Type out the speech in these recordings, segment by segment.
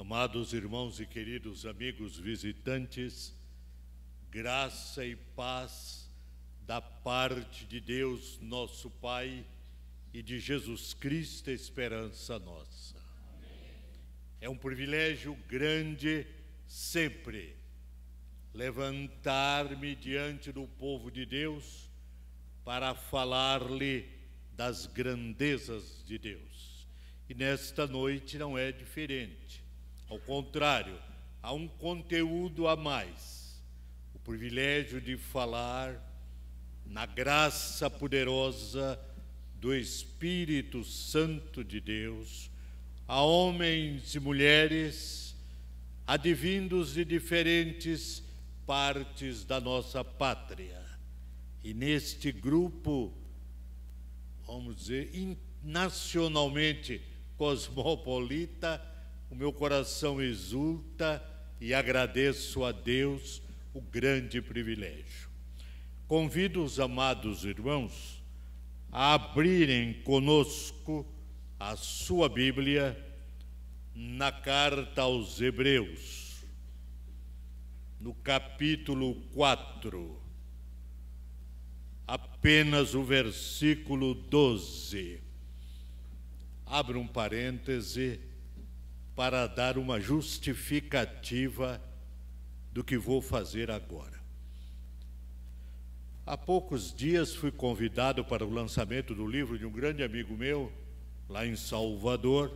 Amados irmãos e queridos amigos visitantes, graça e paz da parte de Deus, nosso Pai, e de Jesus Cristo, esperança nossa. É um privilégio grande sempre levantar-me diante do povo de Deus para falar-lhe das grandezas de Deus. E nesta noite não é diferente. Ao contrário, há um conteúdo a mais. O privilégio de falar na graça poderosa do Espírito Santo de Deus a homens e mulheres advindos de diferentes partes da nossa pátria. E neste grupo, vamos dizer, nacionalmente cosmopolita, o meu coração exulta e agradeço a Deus o grande privilégio. Convido os amados irmãos a abrirem conosco a sua Bíblia na carta aos Hebreus, no capítulo 4, apenas o versículo 12. Abra um parêntese para dar uma justificativa do que vou fazer agora. Há poucos dias fui convidado para o lançamento do livro de um grande amigo meu, lá em Salvador,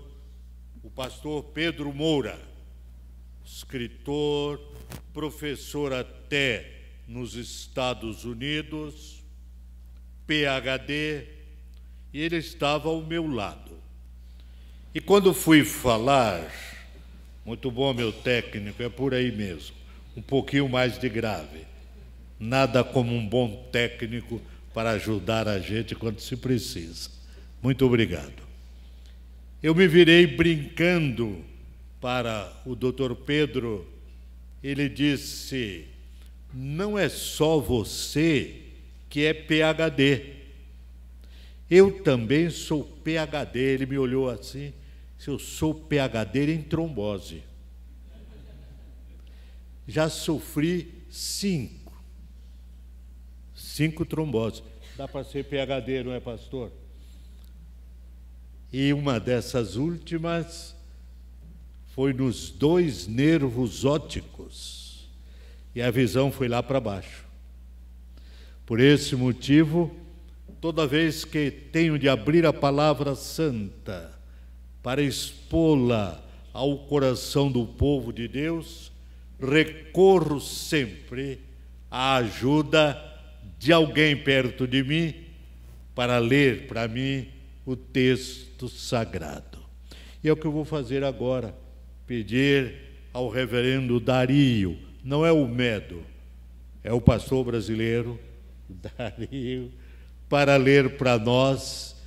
o pastor Pedro Moura, escritor, professor até nos Estados Unidos, PhD, e ele estava ao meu lado. E quando fui falar, muito bom meu técnico, é por aí mesmo, um pouquinho mais de grave. Nada como um bom técnico para ajudar a gente quando se precisa. Muito obrigado. Eu me virei brincando para o doutor Pedro. Ele disse, não é só você que é PhD. Eu também sou PhD. Ele me olhou assim, se eu sou PhD em trombose. Já sofri 5 tromboses. Dá para ser PhD, não é, pastor? E uma dessas últimas foi nos 2 nervos ópticos. E a visão foi lá para baixo. Por esse motivo, toda vez que tenho de abrir a palavra santa para expô-la ao coração do povo de Deus, recorro sempre à ajuda de alguém perto de mim para ler para mim o texto sagrado. E é o que eu vou fazer agora, pedir ao reverendo Dario, não é o Medo, é o pastor brasileiro, Dario, para ler para nós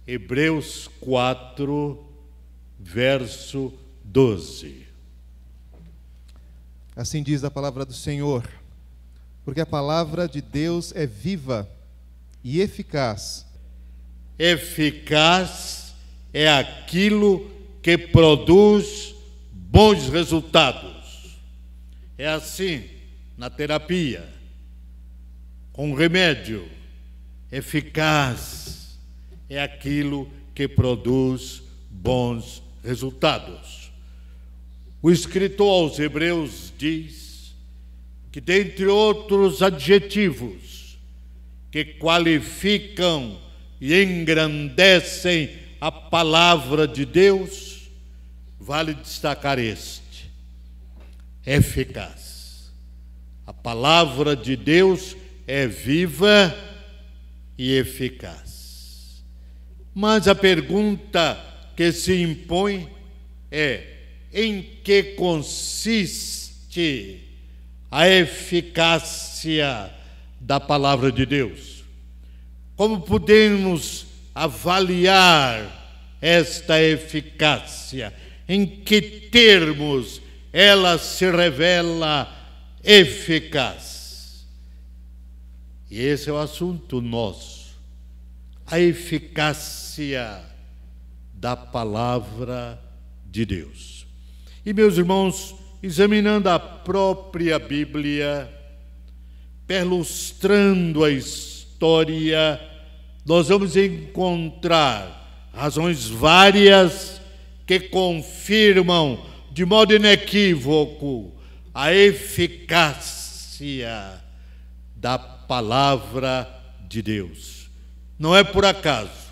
Hebreus 4, verso 12. Assim diz a palavra do Senhor, porque a palavra de Deus é viva e eficaz. Eficaz é aquilo que produz bons resultados. É assim na terapia, com remédio. Eficaz é aquilo que produz bons resultados. O escritor aos Hebreus diz que, dentre outros adjetivos que qualificam e engrandecem a palavra de Deus, vale destacar este: eficaz. A palavra de Deus é viva e eficaz. Mas a pergunta que se impõe é: em que consiste a eficácia da palavra de Deus? Como podemos avaliar esta eficácia? Em que termos ela se revela eficaz? E esse é o assunto nosso, a eficácia da palavra de Deus. E, meus irmãos, examinando a própria Bíblia, perlustrando a história, nós vamos encontrar razões várias que confirmam de modo inequívoco a eficácia da palavra de Deus. Não é por acaso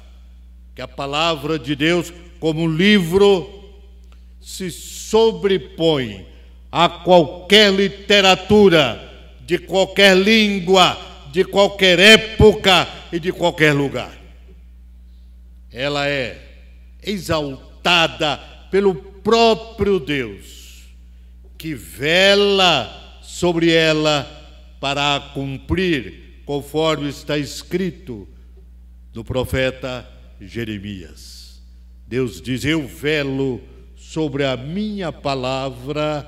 que a palavra de Deus, como livro, se sobrepõe a qualquer literatura, de qualquer língua, de qualquer época e de qualquer lugar. Ela é exaltada pelo próprio Deus, que vela sobre ela para a cumprir, conforme está escrito no profeta Jeremias. Deus diz: eu velo sobre a minha palavra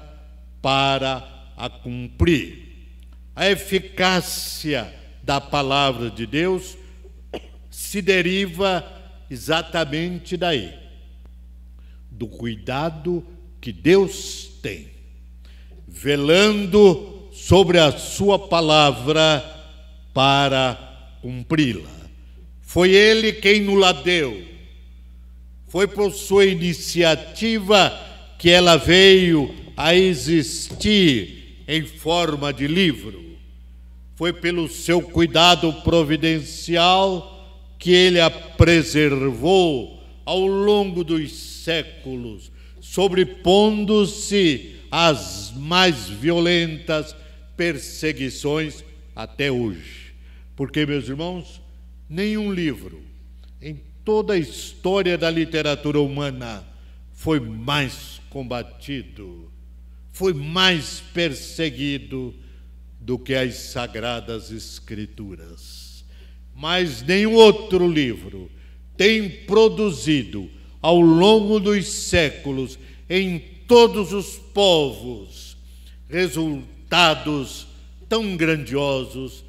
para a cumprir. A eficácia da palavra de Deus se deriva exatamente daí, do cuidado que Deus tem, velando sobre a sua palavra para cumpri-la. Foi Ele quem nos deu, foi por sua iniciativa que ela veio a existir em forma de livro. Foi pelo seu cuidado providencial que Ele a preservou ao longo dos séculos, sobrepondo-se às mais violentas perseguições até hoje. Porque, meus irmãos, nenhum livro em toda a história da literatura humana foi mais combatido, foi mais perseguido do que as Sagradas Escrituras. Mas nenhum outro livro tem produzido, ao longo dos séculos, em todos os povos, resultados tão grandiosos,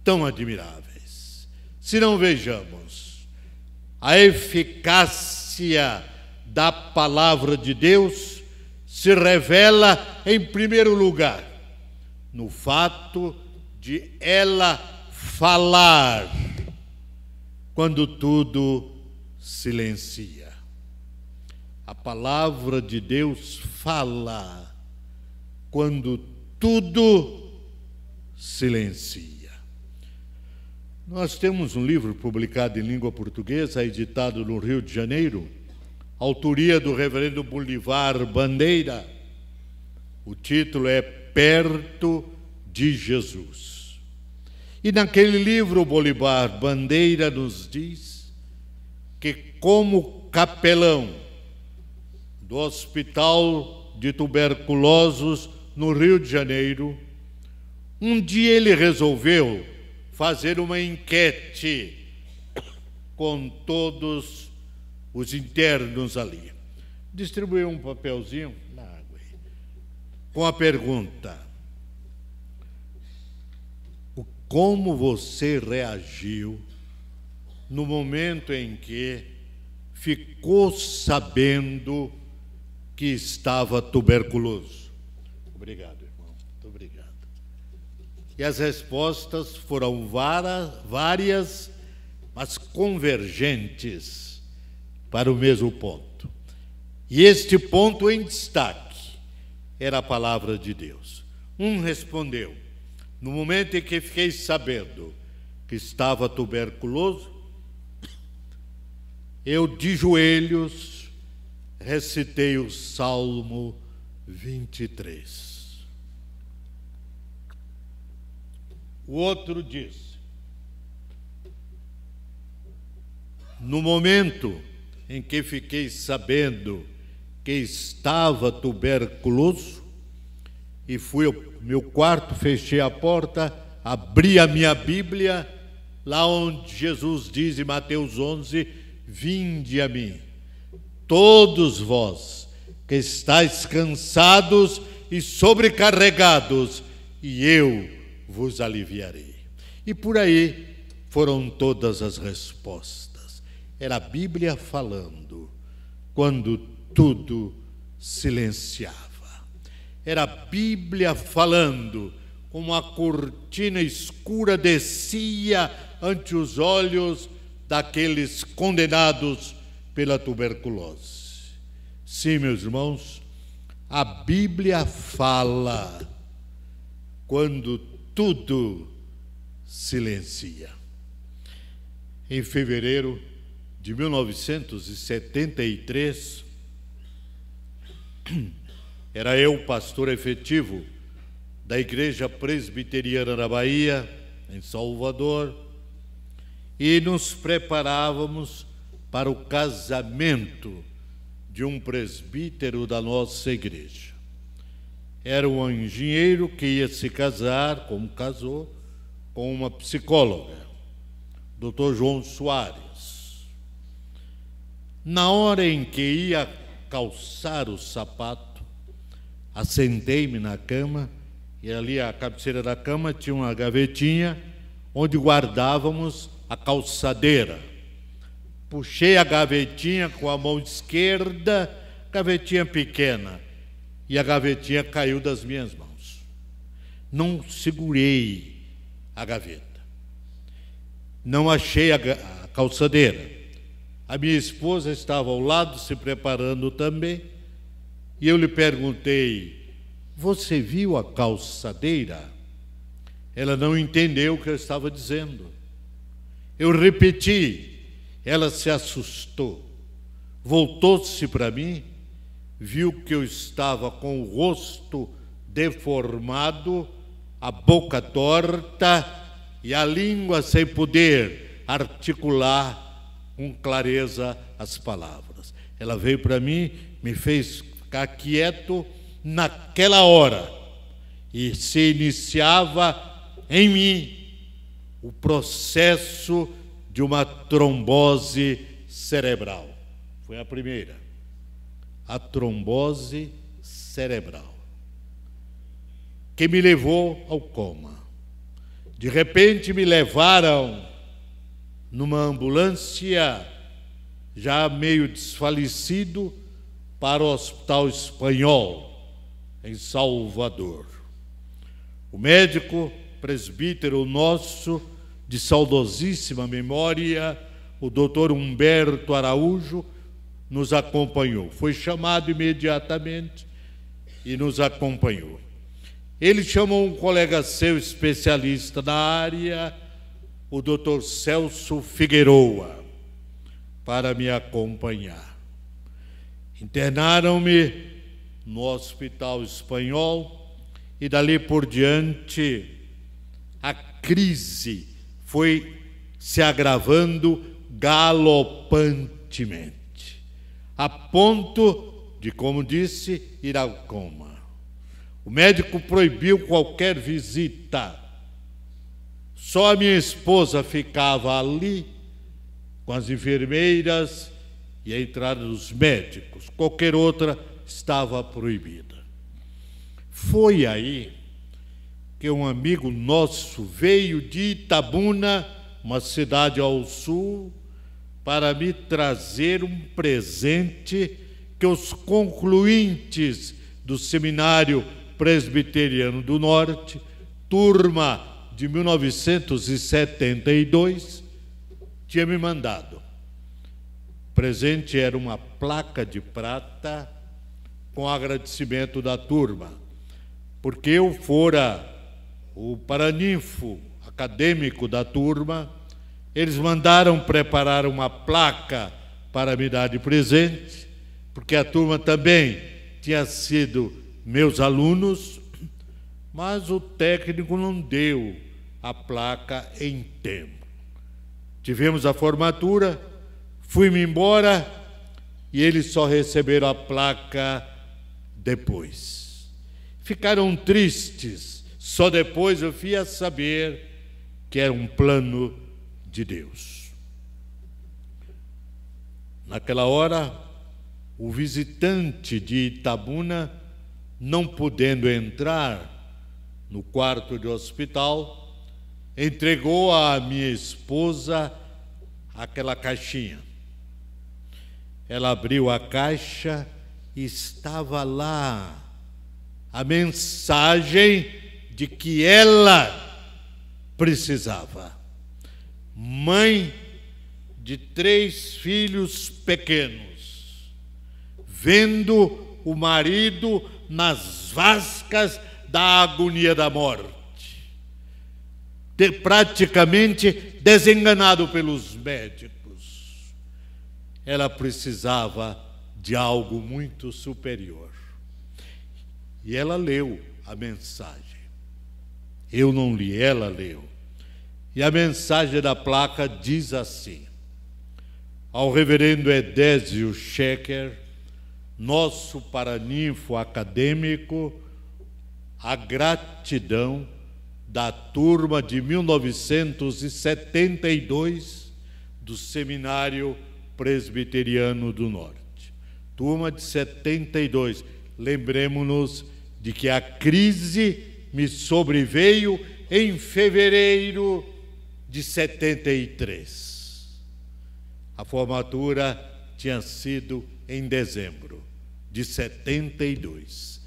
tão admiráveis. Se não vejamos a eficácia da palavra de Deus, se revela, em primeiro lugar, no fato de ela falar quando tudo silencia. A palavra de Deus fala quando tudo silencia. Nós temos um livro publicado em língua portuguesa, editado no Rio de Janeiro, autoria do reverendo Bolivar Bandeira. O título é Perto de Jesus. E naquele livro, Bolivar Bandeira nos diz que, como capelão do Hospital de Tuberculosos no Rio de Janeiro, um dia ele resolveu fazer uma enquete com todos os internos ali. Distribuiu um papelzinho na água com a pergunta: como você reagiu no momento em que ficou sabendo que estava tuberculoso? Obrigado, irmão. Muito obrigado. E as respostas foram várias, mas convergentes para o mesmo ponto. E este ponto em destaque era a palavra de Deus. Um respondeu: no momento em que fiquei sabendo que estava tuberculoso, eu de joelhos recitei o Salmo 23. O outro disse: no momento em que fiquei sabendo que estava tuberculoso, e fui ao meu quarto, fechei a porta, abri a minha Bíblia, lá onde Jesus diz em Mateus 11: vinde a mim, todos vós que estáis cansados e sobrecarregados, e eu vos aliviarei. E por aí foram todas as respostas. Era a Bíblia falando quando tudo silenciava. Era a Bíblia falando, como a cortina escura descia ante os olhos daqueles condenados pela tuberculose. Sim, meus irmãos, a Bíblia fala quando tudo silencia. Em fevereiro de 1973, era eu pastor efetivo da Igreja Presbiteriana da Bahia, em Salvador, e nos preparávamos para o casamento de um presbítero da nossa igreja. Era um engenheiro que ia se casar, como casou, com uma psicóloga, Dr. João Soares. Na hora em que ia calçar o sapato, assentei-me na cama, e ali à cabeceira da cama tinha uma gavetinha onde guardávamos a calçadeira. Puxei a gavetinha com a mão esquerda, gavetinha pequena, e a gavetinha caiu das minhas mãos. Não segurei a gaveta. Não achei a calçadeira. A minha esposa estava ao lado, se preparando também, e eu lhe perguntei: você viu a calçadeira? Ela não entendeu o que eu estava dizendo. Eu repeti, ela se assustou, voltou-se para mim, viu que eu estava com o rosto deformado, a boca torta e a língua sem poder articular com clareza as palavras. Ela veio para mim, me fez ficar quieto naquela hora, e se iniciava em mim o processo de uma trombose cerebral. Foi a primeira, a trombose cerebral, que me levou ao coma. De repente me levaram numa ambulância, já meio desfalecido, para o Hospital Espanhol, em Salvador. O médico presbítero nosso, de saudosíssima memória, o doutor Humberto Araújo, nos acompanhou. Foi chamado imediatamente e nos acompanhou. Ele chamou um colega seu, especialista na área, o doutor Celso Figueroa, para me acompanhar. Internaram-me no Hospital Espanhol e dali por diante a crise foi se agravando galopantemente, a ponto de, como disse, ir ao coma. O médico proibiu qualquer visita. Só a minha esposa ficava ali com as enfermeiras e a entrada dos médicos. Qualquer outra estava proibida. Foi aí que um amigo nosso veio de Itabuna, uma cidade ao sul, para me trazer um presente que os concluintes do Seminário Presbiteriano do Norte, turma de 1972, tinha me mandado. O presente era uma placa de prata com agradecimento da turma, porque eu fora o paraninfo acadêmico da turma. Eles mandaram preparar uma placa para me dar de presente, porque a turma também tinha sido meus alunos, mas o técnico não deu a placa em tempo. Tivemos a formatura, fui-me embora e eles só receberam a placa depois. Ficaram tristes, só depois eu fui a saber que era um plano de Deus. Naquela hora, o visitante de Itabuna, não podendo entrar no quarto de hospital, entregou à minha esposa aquela caixinha. Ela abriu a caixa estava lá a mensagem de que ela precisava. Mãe de 3 filhos pequenos, vendo o marido nas vascas da agonia da morte, praticamente desenganado pelos médicos. Ela precisava de algo muito superior. E ela leu a mensagem. Eu não li, ela leu. E a mensagem da placa diz assim: ao reverendo Edésio Schecker, nosso paraninfo acadêmico, a gratidão da turma de 1972 do Seminário Presbiteriano do Norte. Turma de 72. Lembremos-nos de que a crise me sobreveio em fevereiro de 73. A formatura tinha sido em dezembro de 72.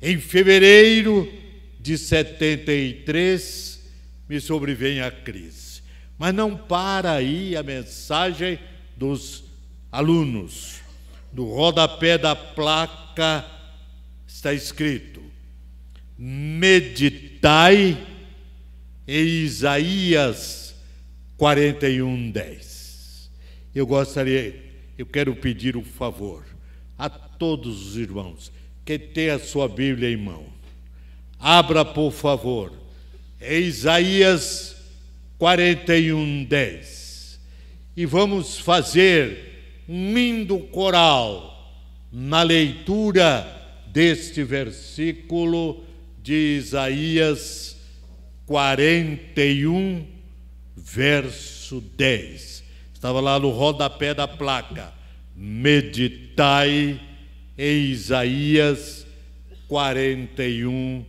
Em fevereiro de 73 me sobrevém a crise. Mas não para aí a mensagem dos alunos. No rodapé da placa está escrito: meditai em Isaías 41:10. Eu quero pedir um favor a todos os irmãos que têm a sua Bíblia em mão. Abra, por favor, em Isaías 41:10. E vamos fazer um lindo coral na leitura deste versículo de Isaías 41, verso 10. Estava lá no rodapé da placa. Meditai em Isaías 41,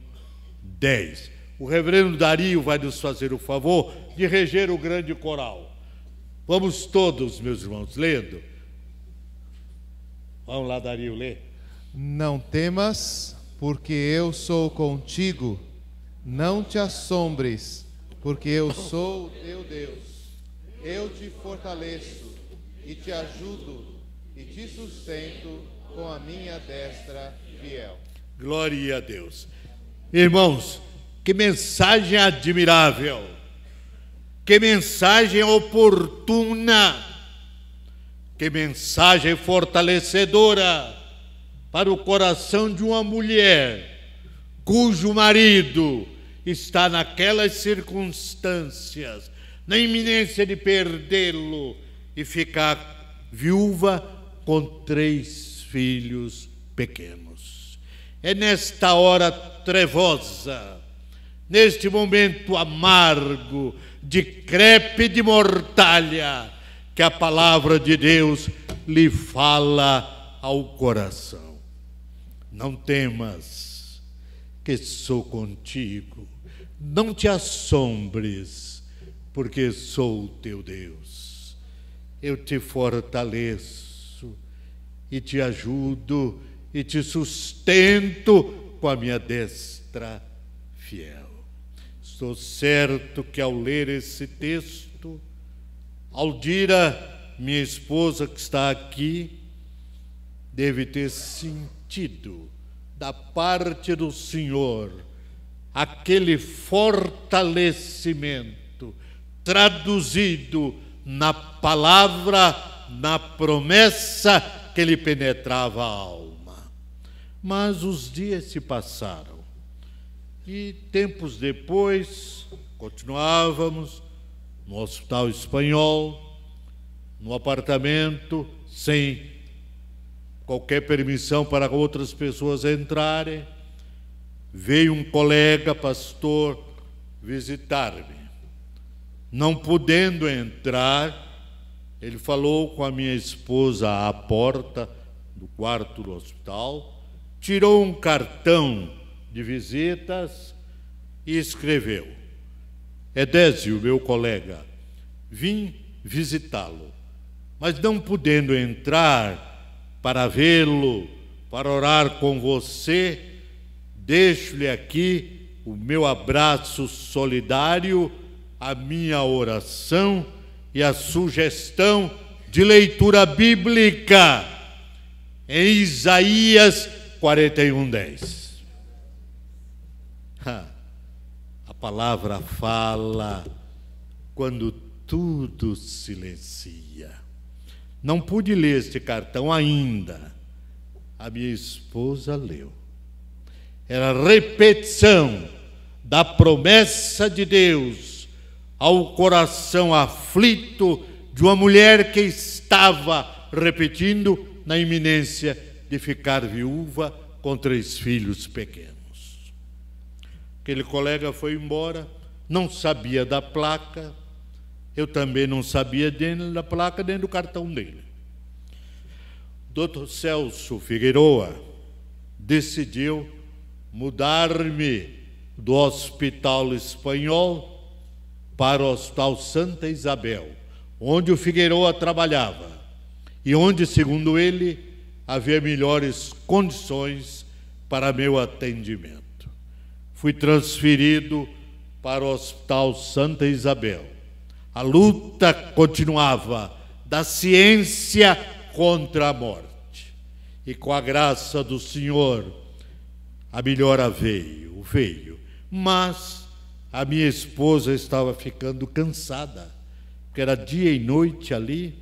10. O reverendo Dario vai nos fazer o favor de reger o grande coral. Vamos todos, meus irmãos, lendo. Vamos lá, Dario, lê. Não temas, porque eu sou contigo. Não te assombres, porque eu sou o teu Deus. Eu te fortaleço e te ajudo e te sustento com a minha destra fiel. Glória a Deus. Irmãos, que mensagem admirável, que mensagem oportuna, que mensagem fortalecedora para o coração de uma mulher cujo marido está naquelas circunstâncias, na iminência de perdê-lo e ficar viúva com 3 filhos pequenos. É nesta hora trevosa, neste momento amargo, de crepe e de mortalha, que a palavra de Deus lhe fala ao coração. Não temas, que sou contigo. Não te assombres, porque sou o teu Deus. Eu te fortaleço e te ajudo e te sustento com a minha destra fiel. Estou certo que ao ler esse texto, Aldira, minha esposa que está aqui, deve ter sentido da parte do Senhor aquele fortalecimento traduzido na palavra, na promessa que lhe penetrava a alma. Mas os dias se passaram e tempos depois continuávamos no Hospital Espanhol, no apartamento, sem qualquer permissão para outras pessoas entrarem. Veio um colega pastor visitar-me. Não podendo entrar, ele falou com a minha esposa à porta do quarto do hospital, tirou um cartão de visitas e escreveu: Edésio, meu colega, vim visitá-lo, mas não podendo entrar para vê-lo para orar com você, deixo-lhe aqui o meu abraço solidário, a minha oração e a sugestão de leitura bíblica em Isaías 41:10. A palavra fala quando tudo silencia. Não pude ler este cartão ainda. A minha esposa leu. Era repetição da promessa de Deus ao coração aflito de uma mulher que estava repetindo na iminência de ficar viúva com 3 filhos pequenos. Aquele colega foi embora, não sabia da placa, eu também não sabia dentro da placa, dentro do cartão dele. Dr. Celso Figueroa decidiu mudar-me do Hospital Espanhol para o Hospital Santa Isabel, onde o Figueroa trabalhava e onde, segundo ele, havia melhores condições para meu atendimento. Fui transferido para o Hospital Santa Isabel. A luta continuava da ciência contra a morte. E com a graça do Senhor, a melhora veio. Mas a minha esposa estava ficando cansada, porque era dia e noite ali,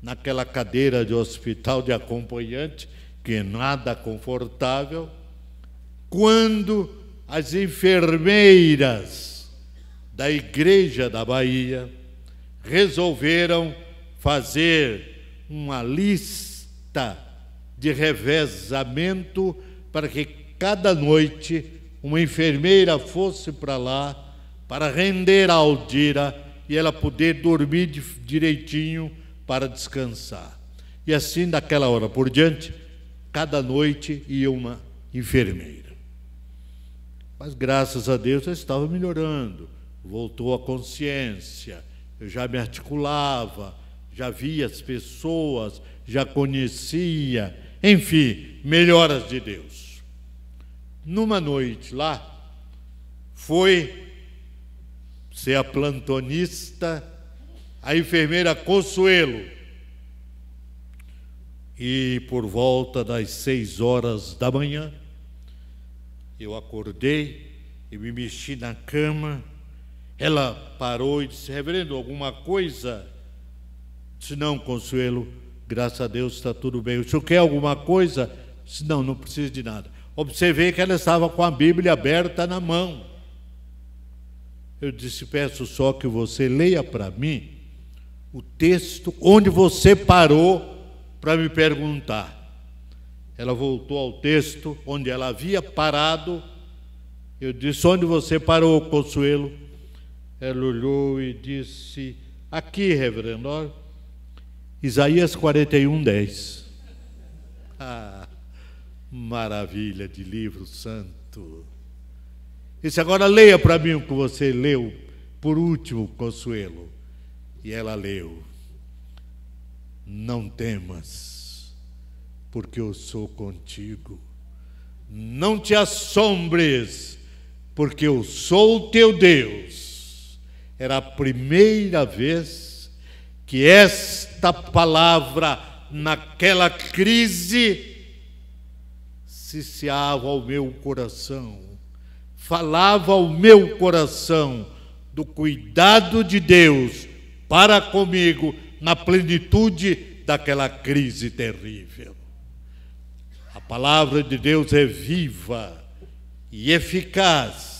naquela cadeira de hospital de acompanhante, que é nada confortável, quando as enfermeiras da Igreja da Bahia resolveram fazer uma lista de revezamento para que cada noite uma enfermeira fosse para lá para render a Aldira e ela poder dormir direitinho para descansar. E assim, daquela hora por diante, cada noite ia uma enfermeira. Mas graças a Deus eu estava melhorando, voltou a consciência, eu já me articulava, já via as pessoas, já conhecia, enfim, melhoras de Deus. Numa noite lá, foi ser a plantonista, a enfermeira Consuelo. E por volta das 6 horas da manhã, eu acordei e me mexi na cama. Ela parou e disse: reverendo, alguma coisa? Disse: não, Consuelo, graças a Deus está tudo bem. O senhor quer alguma coisa? Disse: não, não preciso de nada. Observei que ela estava com a Bíblia aberta na mão. Eu disse: peço só que você leia para mim o texto onde você parou para me perguntar. Ela voltou ao texto onde ela havia parado. Eu disse: onde você parou, Consuelo? Ela olhou e disse: aqui, reverendo, Isaías 41:10. Ah, maravilha de livro santo. Disse: agora leia para mim o que você leu por último, Consuelo. E ela leu: não temas, porque eu sou contigo. Não te assombres, porque eu sou o teu Deus. Era a primeira vez que esta palavra, naquela crise, ciciava ao meu coração, falava ao meu coração do cuidado de Deus para comigo na plenitude daquela crise terrível. A palavra de Deus é viva e eficaz,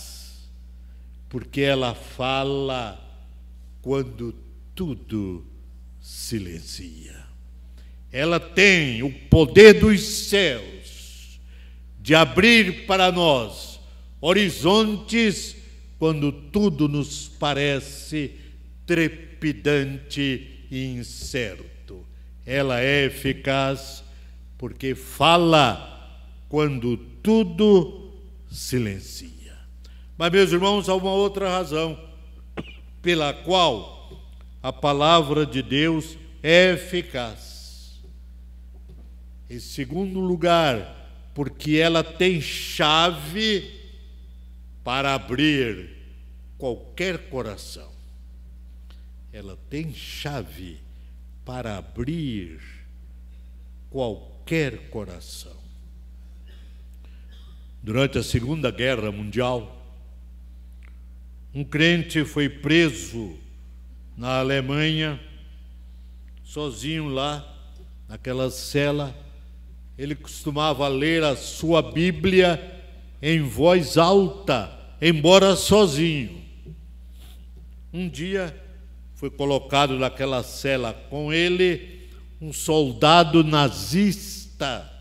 porque ela fala quando tudo silencia. Ela tem o poder dos céus de abrir para nós horizontes quando tudo nos parece trepidante e incerto. Ela é eficaz porque fala quando tudo silencia. Mas, meus irmãos, há uma outra razão pela qual a palavra de Deus é eficaz. Em segundo lugar, porque ela tem chave para abrir qualquer coração. Ela tem chave para abrir qualquer coração. Durante a Segunda Guerra Mundial, um crente foi preso na Alemanha, sozinho lá, naquela cela. Ele costumava ler a sua Bíblia em voz alta, embora sozinho. Um dia foi colocado naquela cela com ele um soldado nazista,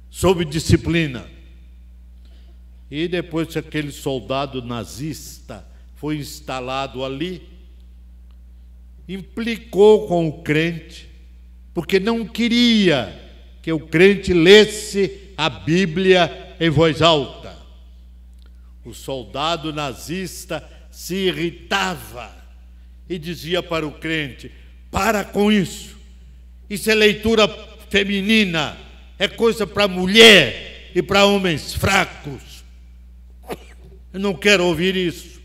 sob disciplina. E depois que aquele soldado nazista foi instalado ali, implicou com o crente, porque não queria que o crente lesse a Bíblia em voz alta. O soldado nazista se irritava e dizia para o crente: para com isso, isso é leitura feminina, é coisa para mulher e para homens fracos. Eu não quero ouvir isso.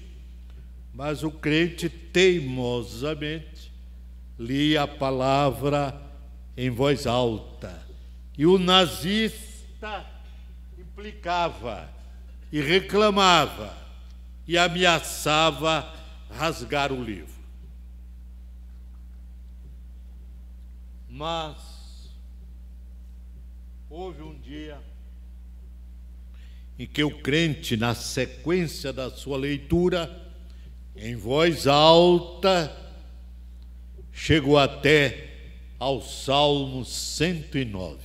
Mas o crente teimosamente lia a palavra em voz alta. E o nazista implicava e reclamava e ameaçava rasgar o livro. Mas houve um dia em que o crente, na sequência da sua leitura, em voz alta, chegou até ao Salmo 109.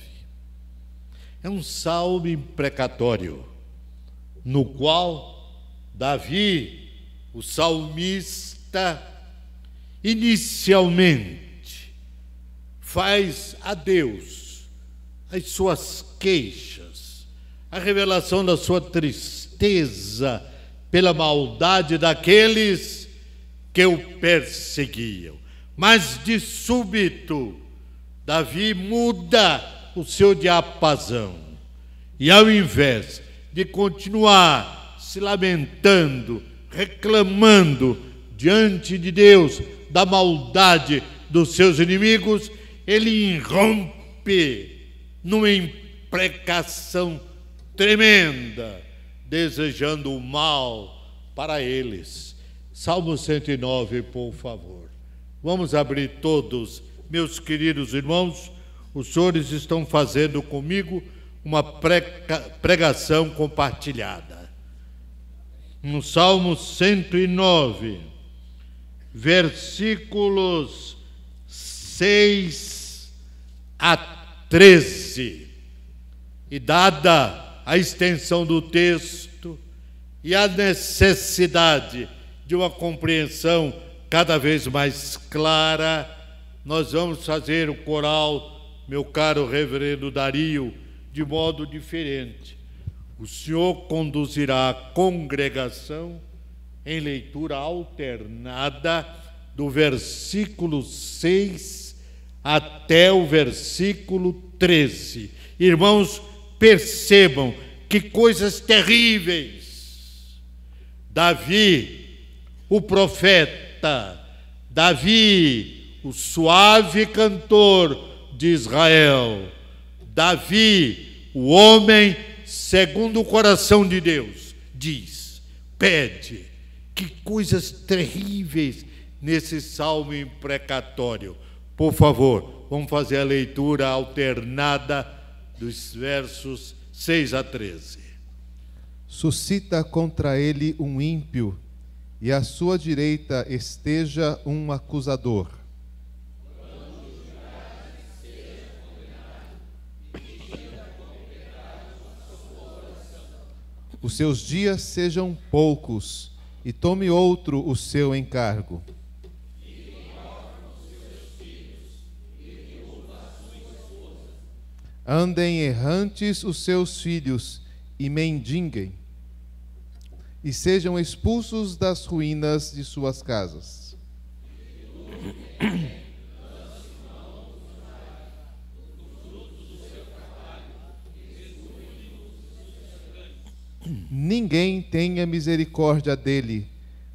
É um salmo imprecatório, no qual Davi, o salmista, inicialmente faz a Deus as suas queixas, a revelação da sua tristeza pela maldade daqueles que o perseguiam. Mas de súbito, Davi muda o seu diapasão e, ao invés de continuar se lamentando, reclamando diante de Deus da maldade dos seus inimigos, ele irrompe numa imprecação tremenda, desejando o mal para eles. Salmo 109, por favor. Vamos abrir todos, meus queridos irmãos. Os senhores estão fazendo comigo uma pregação compartilhada. No Salmo 109, versículos 6 a 13. E dada a extensão do texto e a necessidade de uma compreensão cada vez mais clara, nós vamos fazer o coral, meu caro reverendo Dario, de modo diferente. O senhor conduzirá a congregação em leitura alternada do versículo 6 até o versículo 13. Irmãos, percebam que coisas terríveis. Davi, o profeta, Davi, o suave cantor de Israel, Davi, o homem segundo o coração de Deus, diz, pede, que coisas terríveis nesse salmo imprecatório. Por favor, vamos fazer a leitura alternada dos versos 6 a 13. Suscita contra ele um ímpio, e à sua direita esteja um acusador. Os seus dias sejam poucos, e tome outro o seu encargo. Andem errantes os seus filhos e mendiguem, e sejam expulsos das ruínas de suas casas. ninguém tenha misericórdia dele,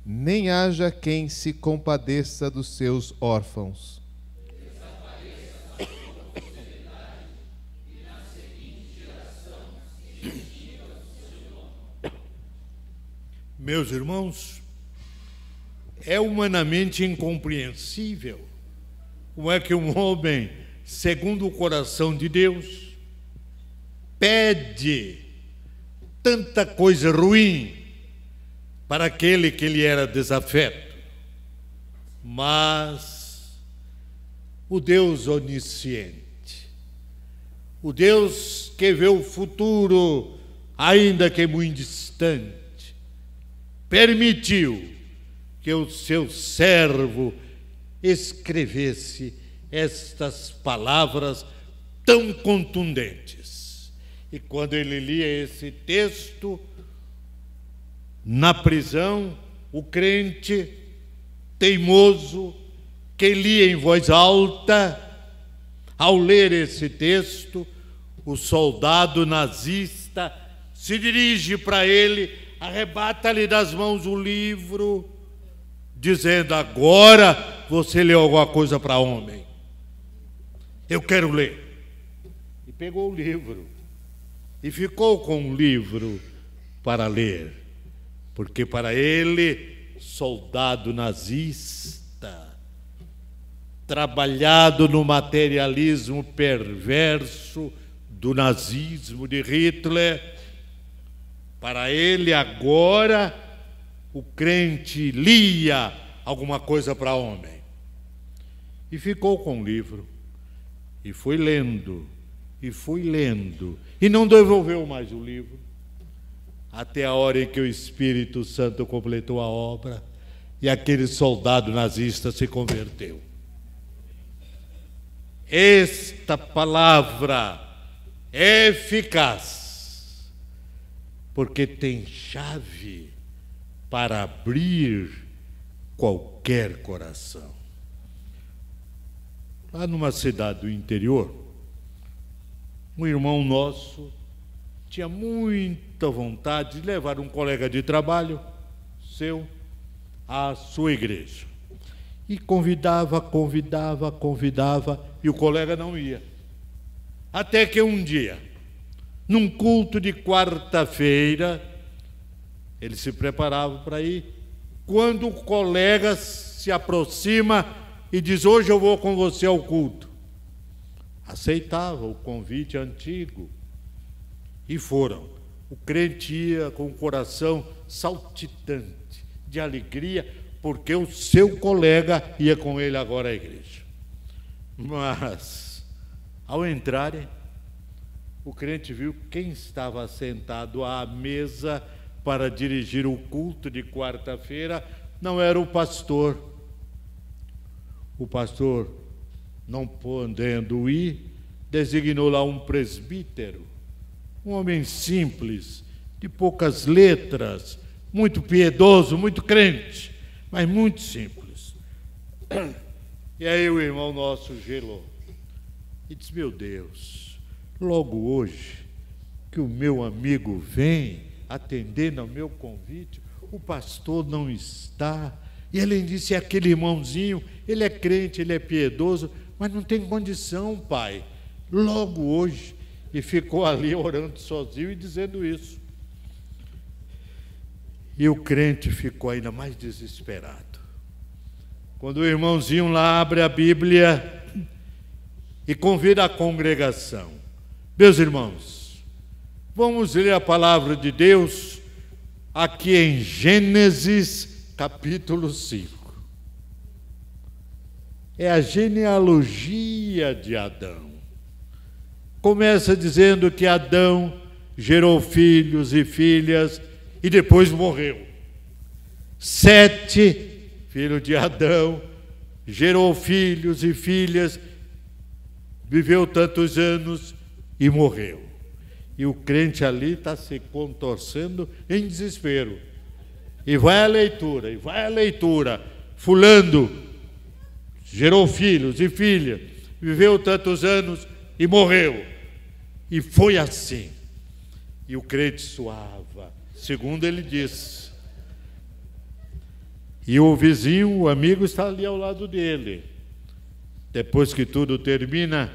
nem haja quem se compadeça dos seus órfãos. Meus irmãos, é humanamente incompreensível como é que um homem, segundo o coração de Deus, pede tanta coisa ruim para aquele que lhe era desafeto. Mas o Deus onisciente, o Deus que vê o futuro, ainda que muito distante, permitiu que o seu servo escrevesse estas palavras tão contundentes. E quando ele lia esse texto, na prisão, o crente teimoso, que lia em voz alta, ao ler esse texto, o soldado nazista se dirige para ele, arrebata-lhe das mãos o livro, dizendo: agora você leu alguma coisa para homem, eu quero ler. E pegou o livro e ficou com o livro para ler, porque para ele, soldado nazista, trabalhado no materialismo perverso do nazismo de Hitler, para ele agora o crente lia alguma coisa para homem. E ficou com o livro, e foi lendo, e não devolveu mais o livro, até a hora em que o Espírito Santo completou a obra, e aquele soldado nazista se converteu. Esta palavra é eficaz, porque tem chave para abrir qualquer coração. Lá numa cidade do interior, um irmão nosso tinha muita vontade de levar um colega de trabalho seu à sua igreja. E convidava, e o colega não ia. Até que um dia, num culto de quarta-feira, ele se preparava para ir, quando o colega se aproxima e diz: hoje eu vou com você ao culto. Aceitava o convite antigo e foram. O crente ia com o coração saltitante de alegria, porque o seu colega ia com ele agora à igreja. Mas, ao entrarem, o crente viu quem estava sentado à mesa para dirigir o culto de quarta-feira não era o pastor. O pastor, não podendo ir, designou lá um presbítero, um homem simples, de poucas letras, muito piedoso, muito crente, mas muito simples. E aí o irmão nosso gelou e disse: meu Deus, logo hoje que o meu amigo vem atendendo ao meu convite, o pastor não está. E ele disse: é aquele irmãozinho, ele é crente, ele é piedoso, mas não tem condição, pai, logo hoje. E ficou ali orando sozinho e dizendo isso. E o crente ficou ainda mais desesperado. Quando o irmãozinho lá abre a Bíblia e convida a congregação: meus irmãos, vamos ler a palavra de Deus aqui em Gênesis capítulo 5. É a genealogia de Adão. Começa dizendo que Adão gerou filhos e filhas e depois morreu. Sete, filho de Adão, gerou filhos e filhas, viveu tantos anos e morreu. E o crente ali está se contorcendo em desespero. E vai à leitura, fulano gerou filhos e filhas, viveu tantos anos e morreu. E foi assim. E o crente suava segundo ele disse. E o vizinho, o amigo, está ali ao lado dele. Depois que tudo termina,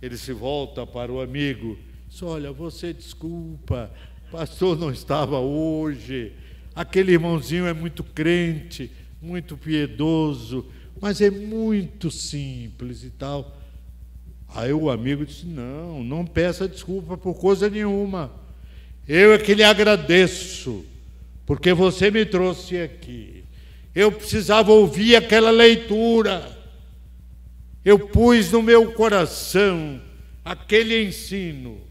ele se volta para o amigo. Diz: olha, você desculpa, o pastor não estava hoje. Aquele irmãozinho é muito crente, muito piedoso, mas é muito simples e tal. Aí o amigo disse: não peça desculpa por coisa nenhuma. Eu é que lhe agradeço, porque você me trouxe aqui. Eu precisava ouvir aquela leitura. Eu pus no meu coração aquele ensino.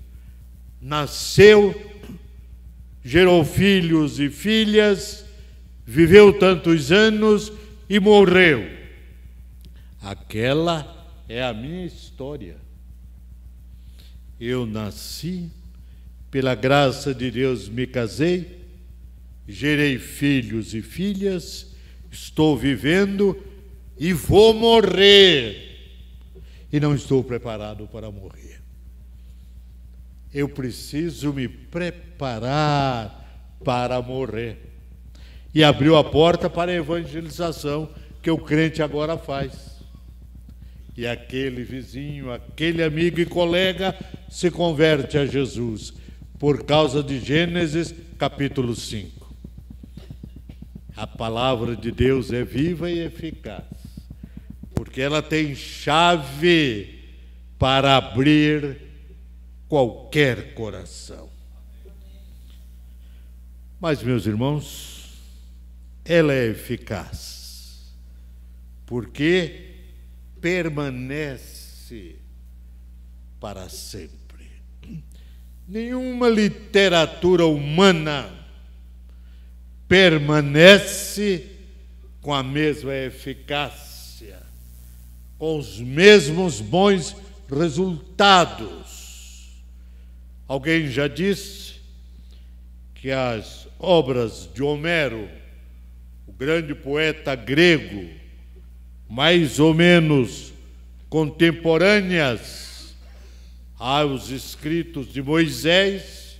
Nasceu, gerou filhos e filhas, viveu tantos anos e morreu. Aquela é a minha história. Eu nasci, pela graça de Deus me casei, gerei filhos e filhas, estou vivendo e vou morrer. E não estou preparado para morrer. Eu preciso me preparar para morrer. E abriu a porta para a evangelização que o crente agora faz. E aquele vizinho, aquele amigo e colega se converte a Jesus por causa de Gênesis capítulo 5. A palavra de Deus é viva e eficaz, porque ela tem chave para abrir qualquer coração. Mas, meus irmãos, ela é eficaz, porque permanece para sempre. Nenhuma literatura humana permanece com a mesma eficácia, com os mesmos bons resultados. Alguém já disse que as obras de Homero, o grande poeta grego, mais ou menos contemporâneas aos escritos de Moisés,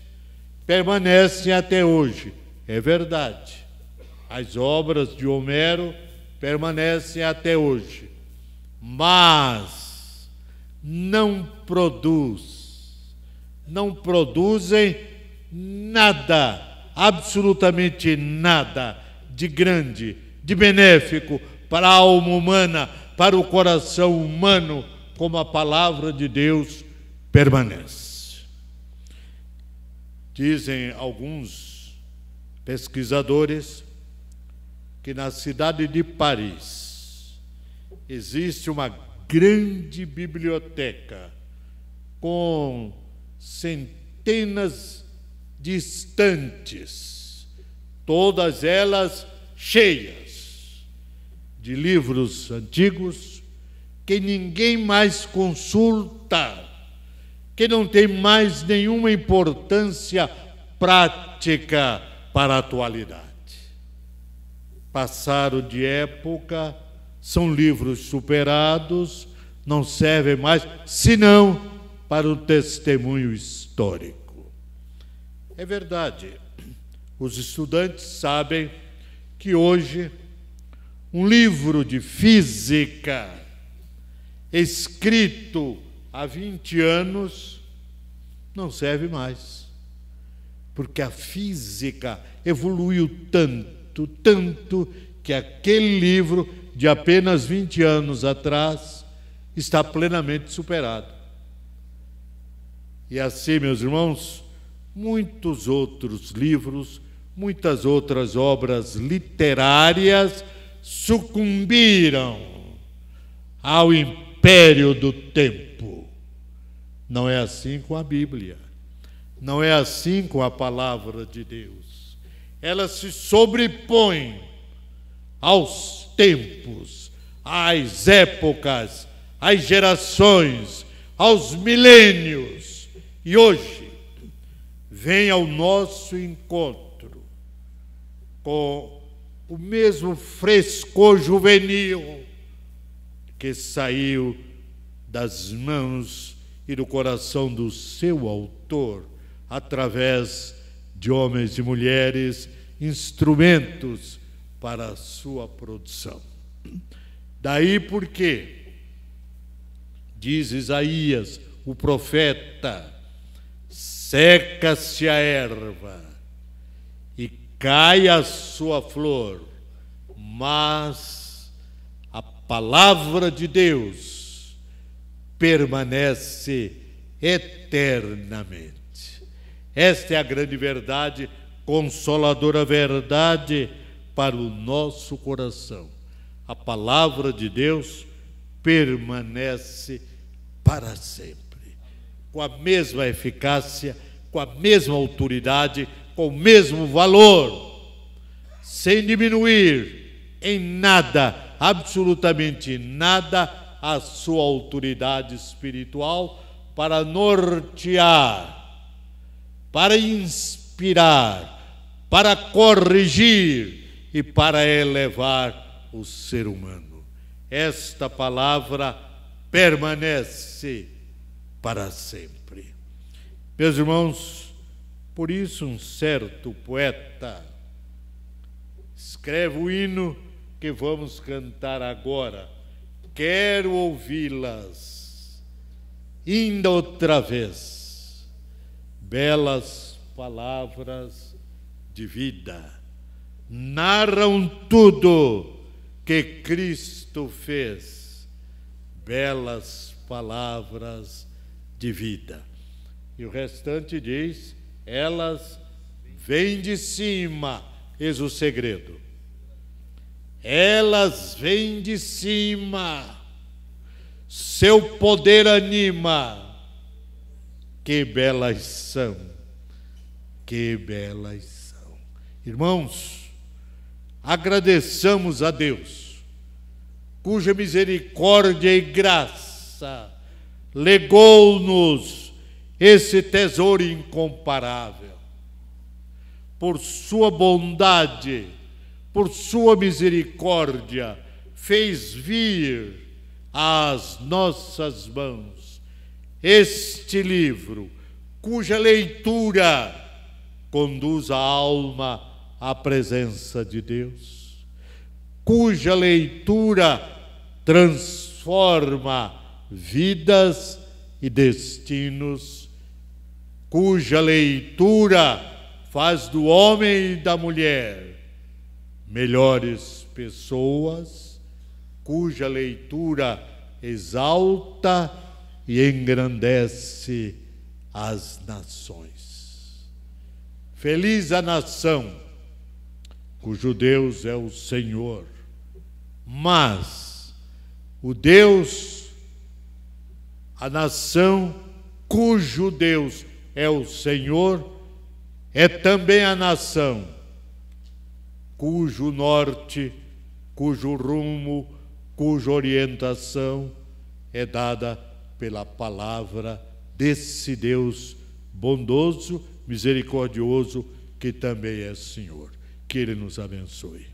permanecem até hoje. É verdade. As obras de Homero permanecem até hoje, mas não produzem nada, absolutamente nada de grande, de benéfico para a alma humana, para o coração humano, como a palavra de Deus permanece. Dizem alguns pesquisadores que na cidade de Paris existe uma grande biblioteca com centenas de estantes, todas elas cheias de livros antigos que ninguém mais consulta, que não tem mais nenhuma importância prática para a atualidade. Passaram de época, são livros superados, não servem mais, senão para o testemunho histórico. É verdade, os estudantes sabem que hoje um livro de física escrito há 20 anos não serve mais, porque a física evoluiu tanto que aquele livro de apenas 20 anos atrás está plenamente superado. E assim, meus irmãos, muitos outros livros, muitas outras obras literárias sucumbiram ao império do tempo. Não é assim com a Bíblia, não é assim com a palavra de Deus. Ela se sobrepõe aos tempos, às épocas, às gerações, aos milênios. E hoje vem ao nosso encontro com o mesmo frescor juvenil que saiu das mãos e do coração do seu autor através de homens e mulheres, instrumentos para a sua produção. Daí porque, diz Isaías, o profeta, seca-se a erva e cai a sua flor, mas a palavra de Deus permanece eternamente. Esta é a grande verdade, consoladora verdade para o nosso coração. A palavra de Deus permanece para sempre, com a mesma eficácia, com a mesma autoridade, com o mesmo valor, sem diminuir em nada, absolutamente nada, a sua autoridade espiritual para nortear, para inspirar, para corrigir e para elevar o ser humano. Esta palavra permanece para sempre. Meus irmãos, por isso um certo poeta escreve o hino que vamos cantar agora. Quero ouvi-las ainda outra vez, belas palavras de vida, narram tudo que Cristo fez, belas palavras de vida. E o restante diz, elas vêm de cima, eis o segredo. Elas vêm de cima, seu poder anima. Que belas são, que belas são. Irmãos, agradeçamos a Deus, cuja misericórdia e graça legou-nos esse tesouro incomparável. Por sua bondade, por sua misericórdia, fez vir às nossas mãos este livro, cuja leitura conduz a alma à presença de Deus, cuja leitura transforma vidas e destinos, cuja leitura faz do homem e da mulher melhores pessoas, cuja leitura exalta e engrandece as nações. Feliz a nação cujo Deus é o Senhor, mas o Deus, a nação cujo Deus é o Senhor, é também a nação cujo norte, cujo rumo, cuja orientação é dada pela palavra desse Deus bondoso, misericordioso, que também é Senhor. Que Ele nos abençoe.